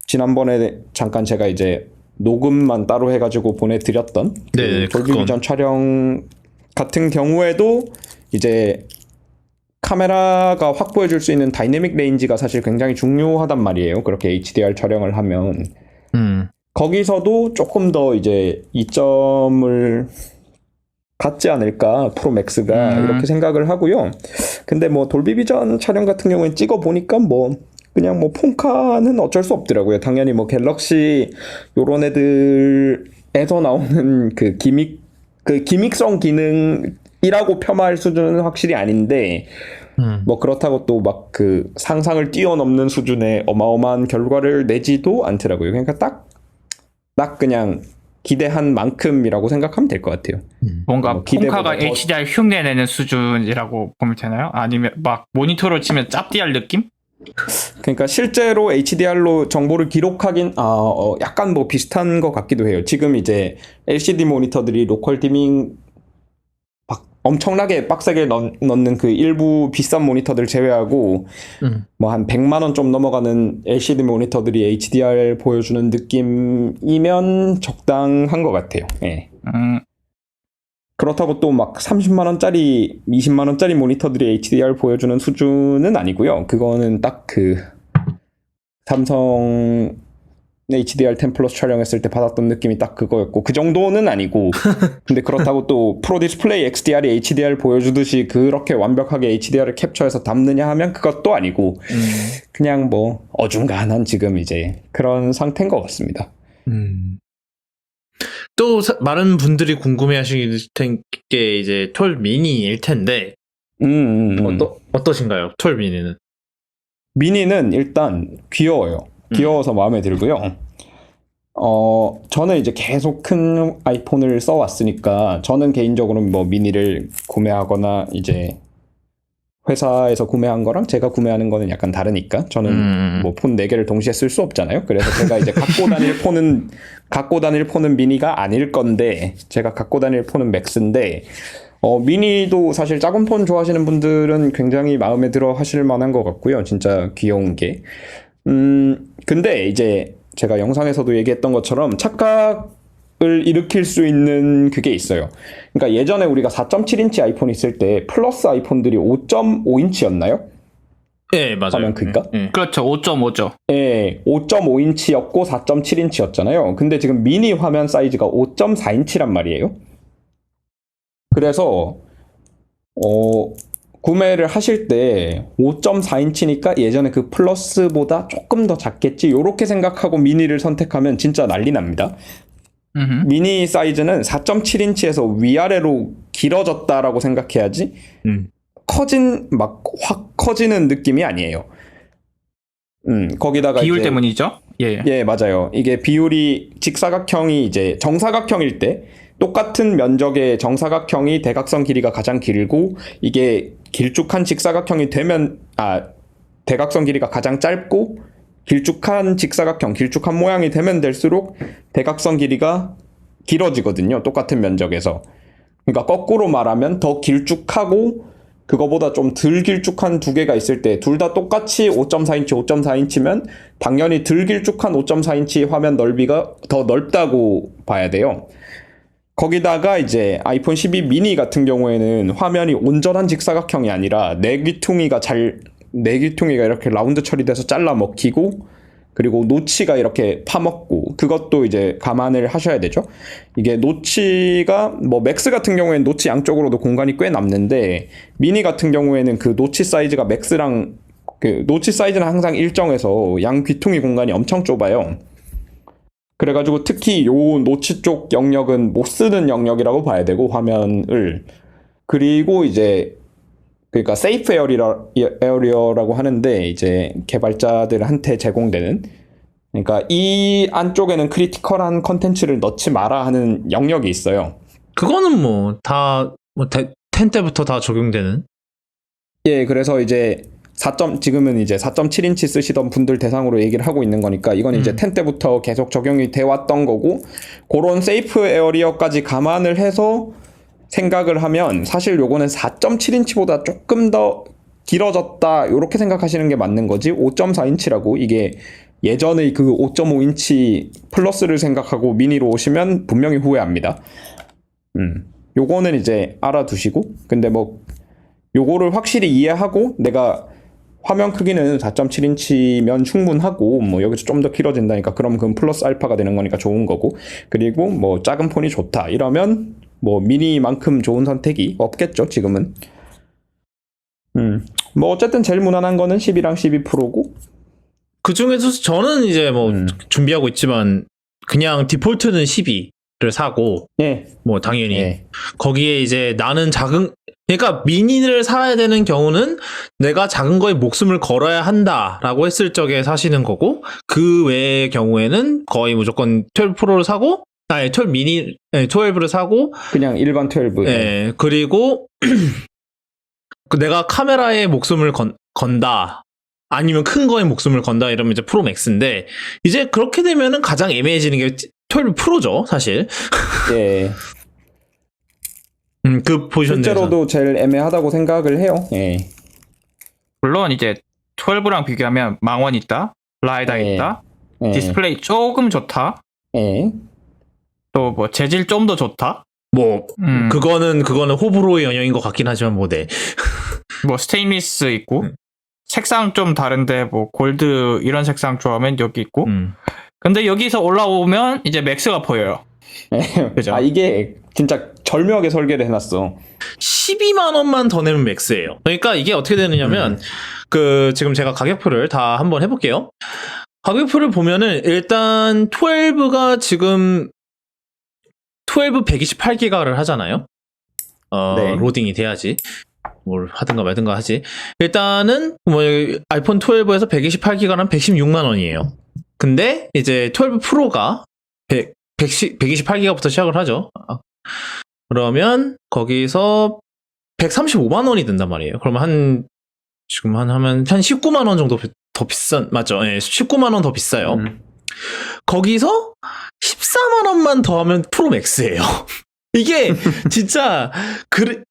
지난번에 잠깐 제가 이제 녹음만 따로 해가지고 보내드렸던 네, 돌비 비전 촬영 같은 경우에도 이제 카메라가 확보해줄 수 있는 다이내믹 레인지가 사실 굉장히 중요하단 말이에요. 그렇게 HDR 촬영을 하면. 거기서도 조금 더 이제 이점을 갖지 않을까, 프로맥스가 이렇게 생각을 하고요. 근데 뭐 돌비 비전 촬영 같은 경우에 찍어보니까 뭐 그냥 뭐 폰카는 어쩔 수 없더라고요. 당연히 뭐 갤럭시 요런 애들에서 나오는 그 기믹성 기능이라고 폄하할 수준은 확실히 아닌데, 뭐 그렇다고 또 막 그 상상을 뛰어넘는 수준의 어마어마한 결과를 내지도 않더라고요. 그러니까 딱 그냥 기대한 만큼이라고 생각하면 될 것 같아요. 뭔가 뭐 폰카가 기대보다 더- HDR 흉내내는 수준이라고 보면 되나요? 아니면 막 모니터로 치면 짭디할 느낌? 그러니까 실제로 HDR로 정보를 기록하긴 약간 뭐 비슷한 것 같기도 해요. 지금 이제 LCD 모니터들이 로컬 디밍 막 엄청나게 빡세게 넣는 그 일부 비싼 모니터들 제외하고 뭐 한 100만 원 좀 넘어가는 LCD 모니터들이 HDR 보여주는 느낌이면 적당한 것 같아요. 예. 그렇다고 또 막 30만 원짜리, 20만 원짜리 모니터들이 HDR 보여주는 수준은 아니고요. 그거는 딱 그 삼성 HDR 10 플러스 촬영했을 때 받았던 느낌이 딱 그거였고, 그 정도는 아니고. 근데 그렇다고 또 프로 디스플레이 XDR이 HDR 보여주듯이 그렇게 완벽하게 HDR을 캡처해서 담느냐 하면 그것도 아니고, 그냥 뭐 어중간한 지금 이제 그런 상태인 것 같습니다. 또 많은 분들이 궁금해하실 텐게 이제 12 미니일 텐데 어떠신가요? 12 미니는? 미니는 일단 귀여워요. 귀여워서 마음에 들고요. 저는 이제 계속 큰 아이폰을 써왔으니까 저는 개인적으로 뭐 미니를 구매하거나 이제 회사에서 구매한 거랑 제가 구매하는 거는 약간 다르니까 저는 뭐 폰 4개를 동시에 쓸 수 없잖아요. 그래서 제가 이제 갖고 다닐 폰은 미니가 아닐 건데 제가 갖고 다닐 폰은 맥스인데 미니도 사실 작은 폰 좋아하시는 분들은 굉장히 마음에 들어 하실 만한 것 같고요. 진짜 귀여운 게. 근데 이제 제가 영상에서도 얘기했던 것처럼 착각을 일으킬 수 있는 그게 있어요. 그러니까 예전에 우리가 4.7인치 아이폰 있을 때 플러스 아이폰들이 5.5인치였나요? 네, 맞아요. 화면 크기가? 그렇죠. 5.5죠. 예, 5.5인치였고 4.7인치였잖아요. 근데 지금 미니 화면 사이즈가 5.4인치란 말이에요. 그래서 구매를 하실 때 5.4인치니까 예전에 그 플러스보다 조금 더 작겠지 요렇게 생각하고 미니를 선택하면 진짜 난리 납니다. 미니 사이즈는 4.7인치에서 위아래로 길어졌다라고 생각해야지 막 확 커지는 느낌이 아니에요. 거기다가 비율 이제 때문이죠. 예. 예, 맞아요. 이게 비율이 직사각형이 이제 정사각형일 때 똑같은 면적의 정사각형이 대각선 길이가 가장 길고 이게 길쭉한 직사각형이 되면 대각선 길이가 가장 짧고 길쭉한 직사각형, 길쭉한 모양이 되면 될수록 대각선 길이가 길어지거든요. 똑같은 면적에서. 그러니까 거꾸로 말하면 더 길쭉하고 그거보다 좀 덜 길쭉한 두 개가 있을 때 둘 다 똑같이 5.4인치, 5.4인치면 당연히 덜 길쭉한 5.4인치 화면 넓이가 더 넓다고 봐야 돼요. 거기다가 이제 아이폰 12 미니 같은 경우에는 화면이 온전한 직사각형이 아니라 네 귀퉁이가 이렇게 라운드 처리돼서 잘라 먹히고 그리고 노치가 이렇게 파먹고 그것도 이제 감안을 하셔야 되죠. 이게 노치가 뭐 맥스 같은 경우에는 노치 양쪽으로도 공간이 꽤 남는데 미니 같은 경우에는 그 노치 사이즈가 맥스랑 그 노치 사이즈는 항상 일정해서 양 귀퉁이 공간이 엄청 좁아요. 그래가지고 특히 요 노치 쪽 영역은 못 쓰는 영역이라고 봐야 되고 화면을 그리고 이제 그러니까 세이프 에어리어라고 하는데 이제 개발자들한테 제공되는 그러니까 이 안쪽에는 크리티컬한 컨텐츠를 넣지 마라 하는 영역이 있어요. 그거는 뭐 다 10 때부터 다 적용되는. 예, 그래서 이제 지금은 이제 4.7인치 쓰시던 분들 대상으로 얘기를 하고 있는 거니까 이건 이제 10 때부터 계속 적용이 돼 왔던 거고 그런 세이프 에어리어까지 감안을 해서 생각을 하면 사실 요거는 4.7인치보다 조금 더 길어졌다 요렇게 생각하시는 게 맞는 거지 5.4인치라고 이게 예전의 그 5.5인치 플러스를 생각하고 미니로 오시면 분명히 후회합니다. 요거는 이제 알아두시고 근데 뭐 요거를 확실히 이해하고 내가 화면 크기는 4.7인치면 충분하고 뭐 여기서 좀 더 길어진다니까 그럼 그건 플러스 알파가 되는 거니까 좋은 거고 그리고 뭐 작은 폰이 좋다 이러면 뭐 미니만큼 좋은 선택이 없겠죠 지금은. 뭐 어쨌든 제일 무난한 거는 10이랑 12 프로고 그 중에서 저는 이제 뭐 준비하고 있지만 그냥 디폴트는 12를 사고 예. 뭐 당연히 예. 거기에 이제 나는 그러니까 미니를 사야 되는 경우는 내가 작은 거에 목숨을 걸어야 한다라고 했을 적에 사시는 거고 그 외의 경우에는 거의 무조건 12 프로를 사고 12 미니 12를 사고 그냥 일반 12. 예. 그리고 내가 카메라에 목숨을 건다. 아니면 큰 거에 목숨을 건다 이러면 이제 프로 맥스인데 이제 그렇게 되면은 가장 애매해지는 게 12 프로죠, 사실. 예. 그 포지션 실제로도 제일 애매하다고 생각을 해요. 예. 물론 이제 12랑 비교하면 망원 있다, 라이다 예. 있다, 예. 디스플레이 조금 좋다, 예. 또 뭐 재질 좀 더 좋다. 뭐 그거는 호불호의 영역인 것 같긴 하지만 뭐 네. 뭐 스테인리스 있고 색상 좀 다른데 뭐 골드 이런 색상 좋아하면 여기 있고. 근데 여기서 올라오면 이제 맥스가 보여요. 그죠? 이게 진짜 절묘하게 설계를 해놨어. 12만 원만 더 내면 맥스예요. 그러니까 이게 어떻게 되느냐면 그 지금 제가 가격표를 다 한번 해볼게요. 가격표를 보면은 일단 12가 지금 12 128기가를 하잖아요. 네. 로딩이 돼야지. 뭘 하든가 말든가 하지. 일단은 뭐 아이폰 12에서 128기가는 116만 원이에요. 근데 이제 12 프로가 128기가부터 시작을 하죠. 그러면 거기서 135만 원이 든단 말이에요. 그러면 지금 하면 한 19만 원 정도 더 비싼, 맞죠? 예, 19만 원 더 비싸요. 거기서 14만 원만 더 하면 프로 맥스예요. 이게 진짜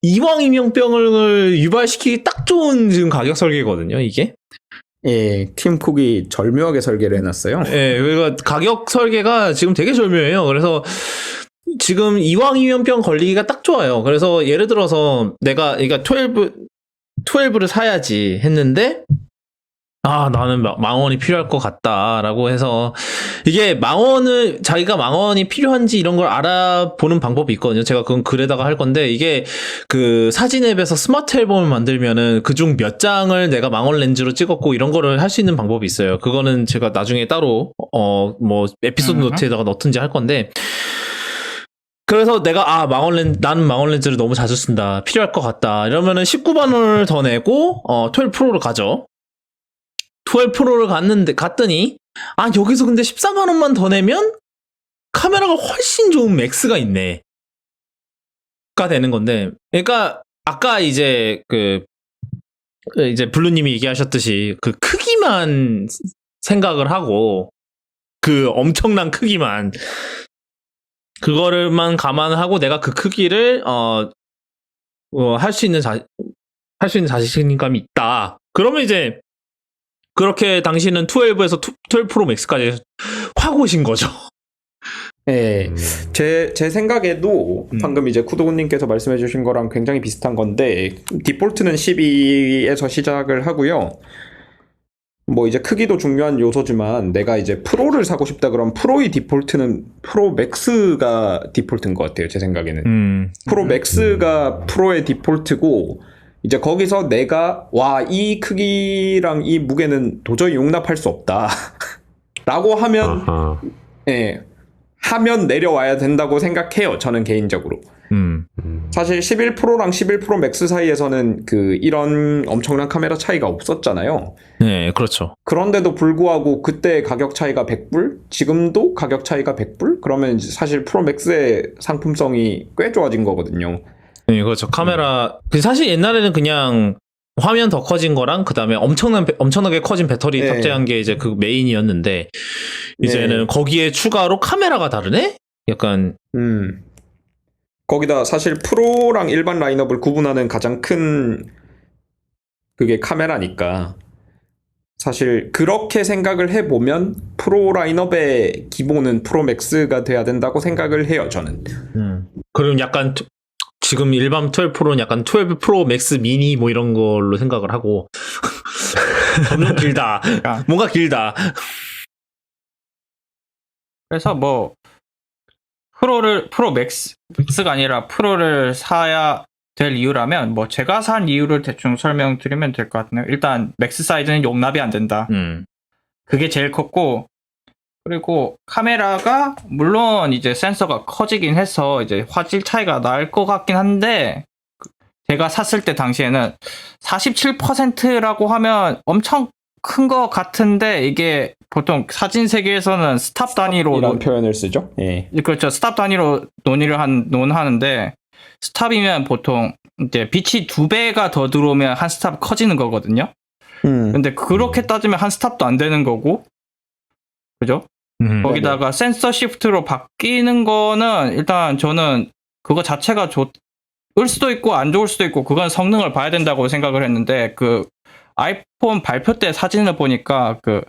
이왕 이명병을 유발시키기 딱 좋은 지금 가격 설계거든요, 이게. 예, 팀 쿡이 절묘하게 설계를 해놨어요. 예, 그러니까 가격 설계가 지금 되게 절묘해요. 그래서 지금 이왕 이명병 걸리기가 딱 좋아요. 그래서 예를 들어서 내가 그러니까 12를 사야지 했는데 나는 망원이 필요할 것 같다라고 해서 이게 자기가 망원이 필요한지 이런 걸 알아보는 방법이 있거든요. 제가 그건 글에다가 할 건데 이게 그 사진 앱에서 스마트 앨범을 만들면은 그중 몇 장을 내가 망원 렌즈로 찍었고 이런 거를 할 수 있는 방법이 있어요. 그거는 제가 나중에 따로 뭐 에피소드 노트에다가 넣든지 할 건데 그래서 내가 나는 망원 렌즈를 너무 자주 쓴다. 필요할 것 같다. 이러면은 19만 원을 더 내고 12 프로를 가죠. 12 프로를 갔더니 여기서 근데 14만 원만 더 내면 카메라가 훨씬 좋은 맥스가 있네. 가 되는 건데. 그러니까 아까 이제 이제 블루님이 얘기하셨듯이 그 크기만 생각을 하고 그 엄청난 크기만 그거를만 감안하고 내가 그 크기를 할 수 있는 자신감이 있다. 그러면 이제 그렇게 당신은 12에서 12 프로 맥스까지 확 오신 거죠. 예, 제 생각에도 방금 이제 쿠도군님께서 말씀해주신 거랑 굉장히 비슷한 건데 디폴트는 12에서 시작을 하고요. 뭐 이제 크기도 중요한 요소지만 내가 이제 프로를 사고 싶다 그러면 프로의 디폴트는 프로 맥스가 디폴트인 것 같아요. 제 생각에는 프로 맥스가 프로의 디폴트고 이제 거기서 내가 이 크기랑 이 무게는 도저히 용납할 수 없다 라고 하면 예, 하면 내려와야 된다고 생각해요. 저는 개인적으로. 사실 11 프로랑 11 프로 맥스 사이에서는 이런 엄청난 카메라 차이가 없었잖아요. 네, 그렇죠. 그런데도 불구하고 그때 가격 차이가 100불, 지금도 가격 차이가 100불? 그러면 이제 사실 프로 맥스의 상품성이 꽤 좋아진 거거든요. 네, 그렇죠. 카메라 사실 옛날에는 그냥 화면 더 커진 거랑 그다음에 엄청나게 커진 배터리 네. 탑재한 게 이제 그 메인이었는데 이제는 네. 거기에 추가로 카메라가 다르네? 약간 거기다 사실 프로랑 일반 라인업을 구분하는 가장 큰 그게 카메라니까 사실 그렇게 생각을 해보면 프로 라인업의 기본은 프로 맥스가 돼야 된다고 생각을 해요. 저는. 그럼 약간 지금 일반 12 프로는 약간 12 프로 맥스 미니 뭐 이런 걸로 생각을 하고 점점 길다. 뭔가 길다. 그래서 뭐 프로 맥스가 아니라 프로를 사야 될 이유라면 뭐 제가 산 이유를 대충 설명드리면 될 것 같네요. 일단 맥스 사이즈는 용납이 안 된다. 그게 제일 컸고 그리고 카메라가 물론 이제 센서가 커지긴 해서 이제 화질 차이가 날 것 같긴 한데 제가 샀을 때 당시에는 47%라고 하면 엄청 큰 것 같은데 이게 보통 사진 세계에서는 스탑 단위로 이런 표현을 쓰죠. 예. 그렇죠. 스탑 단위로 논하는데 스탑이면 보통 이제 빛이 2배가 더 들어오면 한 스탑 커지는 거거든요. 근데 그렇게 따지면 한 스탑도 안 되는 거고, 그죠? 거기다가 센서 시프트로 바뀌는 거는 일단 저는 그거 자체가 좋을 수도 있고 안 좋을 수도 있고 그건 성능을 봐야 된다고 생각을 했는데 그 아이폰 발표 때 사진을 보니까 그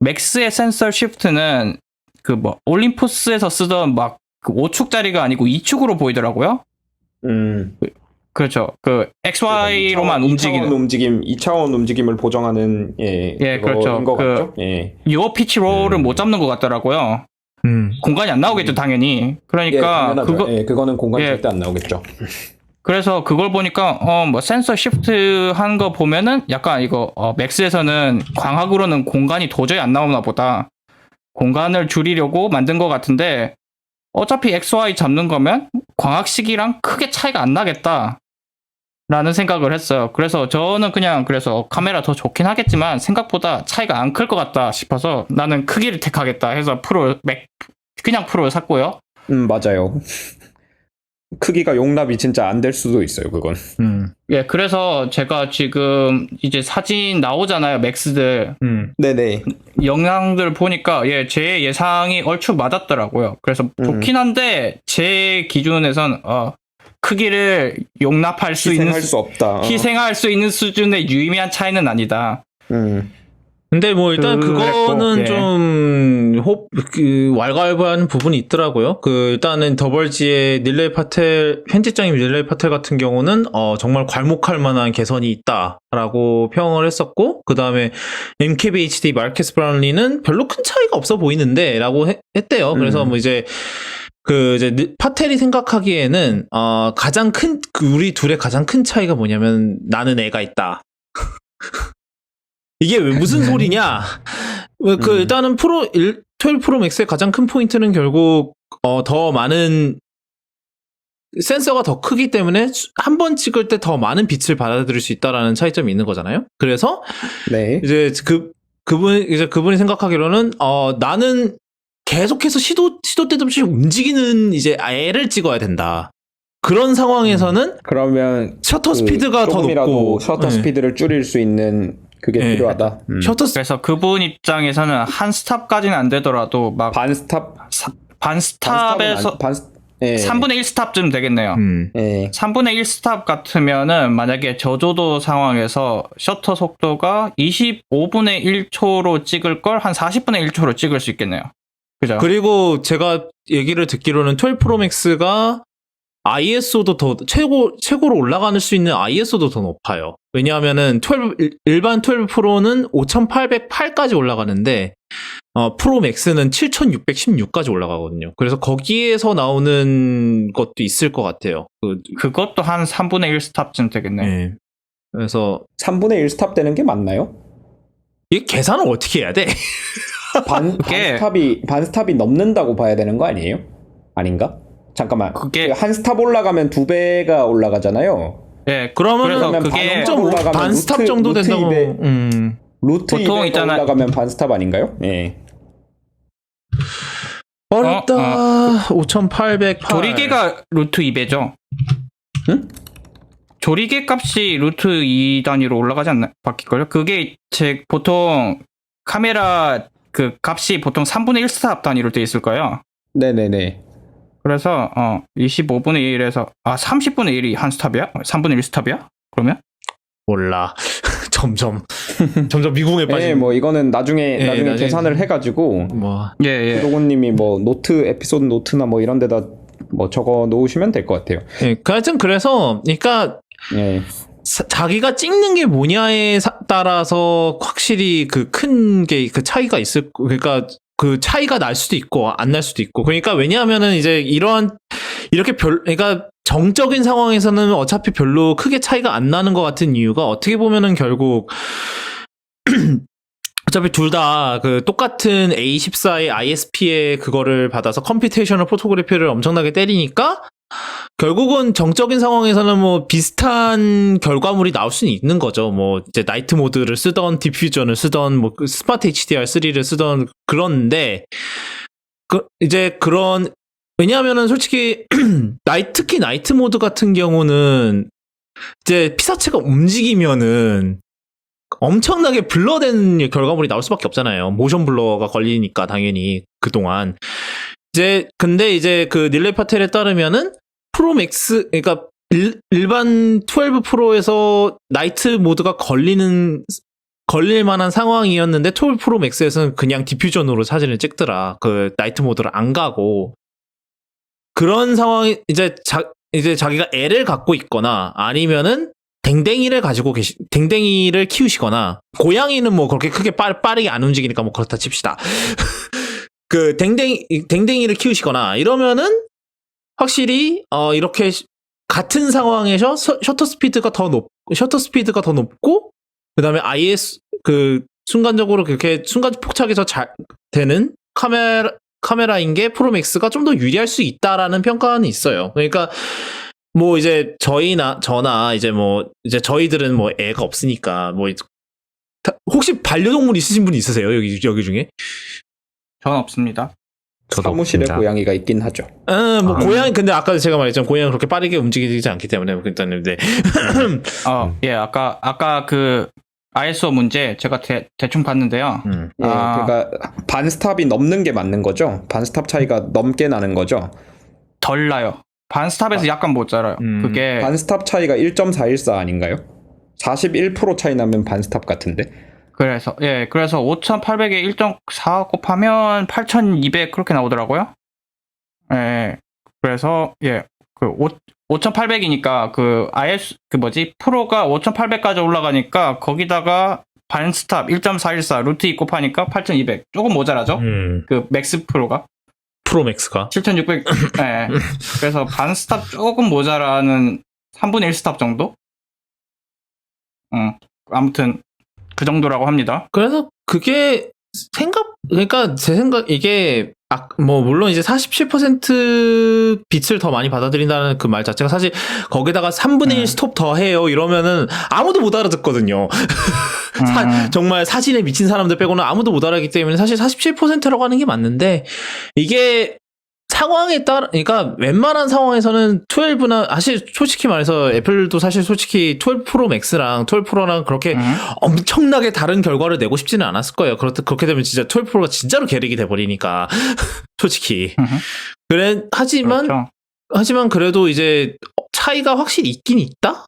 맥스의 센서 시프트는 그 뭐 올림푸스에서 쓰던 막 그 5축짜리가 아니고 2축으로 보이더라고요. 그렇죠. 그 XY로만 움직이는 2차원 움직임을 보정하는 그렇죠. 것 같죠? 예. 요 피치 롤을 못 잡는 것 같더라고요. 공간이 안 나오겠죠, 당연히. 그러니까 그거는 공간이 절대 안 나오겠죠. 그래서 그걸 보니까 뭐 센서 시프트 한 거 보면은 약간 이거 맥스에서는 광학으로는 공간이 도저히 안 나오나 보다. 공간을 줄이려고 만든 것 같은데 어차피 XY 잡는 거면 광학식이랑 크게 차이가 안 나겠다 라는 생각을 했어요. 그래서 저는 그래서 카메라 더 좋긴 하겠지만 생각보다 차이가 안 클 것 같다 싶어서 나는 크기를 택하겠다 해서 그냥 프로를 샀고요. 맞아요. 크기가 용납이 진짜 안 될 수도 있어요, 그건. 예, 그래서 제가 지금 이제 사진 나오잖아요, 맥스들. 네네. 영상들 보니까 예, 제 예상이 얼추 맞았더라고요. 그래서 좋긴 한데 제 기준에선 크기를 용납할 수 있는 희생할 수 없다. 희생할 수 있는 수준의 유의미한 차이는 아니다. 근데 뭐 일단 그거는 예. 좀 왈가왈부한 부분이 있더라고요. 일단은 더벌지의 닐레이 파텔 편집장인 닐레이 파텔 같은 경우는 정말 괄목할 만한 개선이 있다라고 평을 했었고, 그 다음에 MKBHD 마르케스 브라운리는 별로 큰 차이가 없어 보이는데라고 했대요. 그래서 뭐 이제 파텔이 생각하기에는 가장 큰 우리 둘의 가장 큰 차이가 뭐냐면 나는 애가 있다. 이게 왜 무슨 소리냐? 일단은 12 프로 맥스의 가장 큰 포인트는 결국 더 많은 센서가 더 크기 때문에 한 번 찍을 때 더 많은 빛을 받아들일 수 있다라는 차이점이 있는 거잖아요. 그래서 네. 이제 그분이 생각하기로는 나는 계속해서 시도 때도 없이 움직이는 이제 애를 찍어야 된다. 그런 상황에서는 그러면 셔터 스피드가 더 조금이라도 높고 셔터 스피드를 줄일 수 있는 그게 네. 필요하다. 그래서 그분 입장에서는 한 스탑까지는 안 되더라도 막 반 스탑 반 스탑에서 3분의 1 스탑쯤 되겠네요. 예. 3분의 1 스탑 같으면은 만약에 저조도 상황에서 셔터 속도가 25분의 1초로 찍을 걸 한 40분의 1초로 찍을 수 있겠네요. 그죠? 그리고 제가 얘기를 듣기로는 12 프로 맥스가 ISO도 더 최고로 올라갈 수 있는 ISO도 더 높아요. 왜냐하면은 일반 12 프로는 5808까지 올라가는데 프로 맥스는 7616까지 올라가거든요. 그래서 거기에서 나오는 것도 있을 것 같아요. 그것도 한 3분의 1 스탑쯤 되겠네. 네. 그래서 3분의 1 스탑 되는 게 맞나요? 이 계산을 어떻게 해야 돼? 반 스탑이 넘는다고 봐야 되는 거 아니에요? 아닌가? 잠깐만. 그게 한 스탑 올라가면 2배가 올라가잖아요. 예, 그러면 그게 0.5 반 스탑 정도 된다고. 루트 보통 2배가 있잖아. 올라가면 반 스탑 아닌가요? 예. 어렵다. 5808. 조리개가 루트 2배죠. 응? 조리개 값이 루트 2 단위로 올라가지 않나 바뀔걸요? 그게 보통 카메라 그 값이 보통 3분의 1 스탑 단위로 돼 있을 거예요. 네네네. 그래서 25분의 1에서 30분의 1이 한 스탑이야? 3분의 1 스탑이야? 그러면? 몰라. 점점 미궁에 빠지는. 예, 뭐 이거는 나중에 계산을 해가지고 예. 로고님이 뭐 노트 에피소드 노트나 뭐 이런 데다 뭐 적어 놓으시면 될 것 같아요. 예, 하여튼 그래서 그러니까 예. 자기가 찍는 게 뭐냐에 따라서 확실히 그 큰 게 그 차이가 있을, 그러니까 그 차이가 날 수도 있고 안 날 수도 있고. 그러니까 왜냐하면은 이제 이렇게 그러니까 정적인 상황에서는 어차피 별로 크게 차이가 안 나는 것 같은 이유가 어떻게 보면은 결국 어차피 둘 다 그 똑같은 A14의 ISP의 그거를 받아서 컴퓨테이셔널 포토그래피를 엄청나게 때리니까 결국은 정적인 상황에서는 뭐 비슷한 결과물이 나올 수는 있는 거죠. 뭐 이제 나이트 모드를 쓰던 디퓨전을 쓰던 뭐 스마트 HDR3를 쓰던 그런데 이제 그런, 왜냐하면은 솔직히 특히 나이트 모드 같은 경우는 이제 피사체가 움직이면은 엄청나게 블러된 결과물이 나올 수밖에 없잖아요. 모션 블러가 걸리니까 당연히 그동안. 근데 이제 그 닐레이 파텔에 따르면은 프로 맥스, 그러니까 일반 12 프로에서 나이트 모드가 걸릴 만한 상황이었는데 12 프로 맥스에서는 그냥 디퓨전으로 사진을 찍더라. 그 나이트 모드를 안 가고. 그런 상황이 이제 자기가 애를 갖고 있거나 아니면은 댕댕이를 키우시거나, 고양이는 뭐 그렇게 크게 빠르게 안 움직이니까 뭐 그렇다 칩시다. 그 댕댕이를 키우시거나 이러면은 확실히 이렇게 같은 상황에서 셔터 스피드가 더 높고 그다음에 IS 그 순간적으로 그렇게 순간 포착해서 잘 되는 카메라인 게 프로맥스가 좀 더 유리할 수 있다라는 평가는 있어요. 그러니까 뭐 이제 저나 이제 저희들은 뭐 애가 없으니까 뭐 혹시 반려동물 있으신 분 있으세요? 여기 중에? 전 없습니다. 저도 사무실에 없습니다. 고양이가 있긴 하죠. 뭐 고양이 근데 아까 제가 말했지만 고양이 그렇게 빠르게 움직이지 않기 때문에 일단은 네. 예, 아까 그 ISO 문제 제가 대충 봤는데요. 예, 그러니까 반스탑이 넘는 게 맞는 거죠. 반스탑 차이가 넘게 나는 거죠. 덜 나요. 반스탑에서 약간 모자라요. 그게 반스탑 차이가 1.414 아닌가요? 41% 차이 나면 반스탑 같은데. 그래서 5,800에 1.4 곱하면 8,200 그렇게 나오더라고요. 예. 그래서 그 5,800이니까 그 IS 그 뭐지? 프로가 5,800까지 올라가니까 거기다가 반스탑 1.414 루트 2 곱하니까 8,200 조금 모자라죠? 그 맥스 프로가 프로맥스가 7,600. 예. 그래서 반스탑 조금 모자라는 3분의 1 스탑 정도? 아무튼 그 정도라고 합니다. 그래서 그게 그러니까 제 생각 이게 뭐 물론 이제 47% 빛을 더 많이 받아들인다는 그 말 자체가 사실 거기다가 3분의 1 스톱 더 해요 이러면은 아무도 못 알아듣거든요. 정말 사진에 미친 사람들 빼고는 아무도 못 알아듣기 때문에 사실 47%라고 하는 게 맞는데 이게 상황에 따라 그러니까 웬만한 상황에서는 12나 사실 솔직히 말해서 애플도 사실 솔직히 12 프로 맥스랑 12 프로랑 그렇게 엄청나게 다른 결과를 내고 싶지는 않았을 거예요. 그렇게 되면 진짜 12 프로가 진짜로 계륵이 돼 버리니까 솔직히. 하지만 그래도 이제 차이가 확실히 있긴 있다.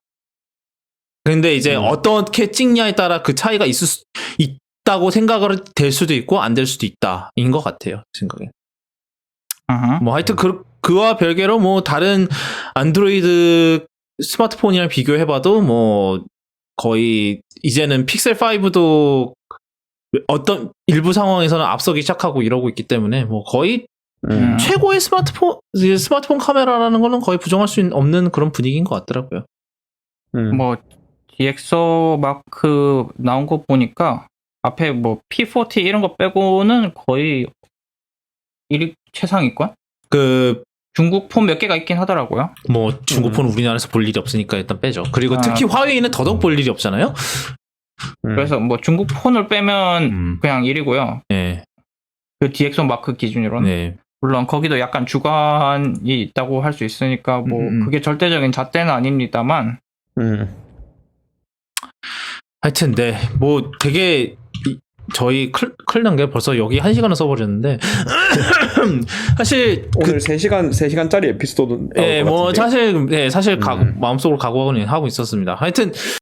근데 이제 어떻게 찍냐에 따라 그 차이가 있다고 생각을 될 수도 있고 안 될 수도 있다인 것 같아요. 생각에. 뭐 하여튼 그와 별개로 뭐 다른 안드로이드 스마트폰이랑 비교해봐도 뭐 거의 이제는 픽셀 5도 어떤 일부 상황에서는 앞서기 시작하고 이러고 있기 때문에 뭐 거의 최고의 스마트폰 카메라라는 거는 거의 부정할 수 없는 그런 분위기인 것 같더라고요. 뭐 DxO 마크 나온 거 보니까 앞에 뭐 P40 이런 거 빼고는 거의 1위 최상위권? 중국 폰 몇 개가 있긴 하더라고요. 뭐 중국 폰 우리나라에서 볼 일이 없으니까 일단 빼죠. 그리고 특히 화웨이는 더더욱 볼 일이 없잖아요. 그래서 뭐 중국 폰을 빼면 그냥 1위고요. 네. 그 DxO 마크 기준으로는. 네. 물론 거기도 약간 주관이 있다고 할 수 있으니까 뭐 그게 절대적인 잣대는 아닙니다만. 하여튼 네. 뭐 되게 저희 큰일 난 게 벌써 여기 1시간을 써버렸는데 사실 오늘 3시간짜리 에피소드 나올 것 뭐 같은데요? 사실 마음속으로 각오하고 있었습니다. 하여튼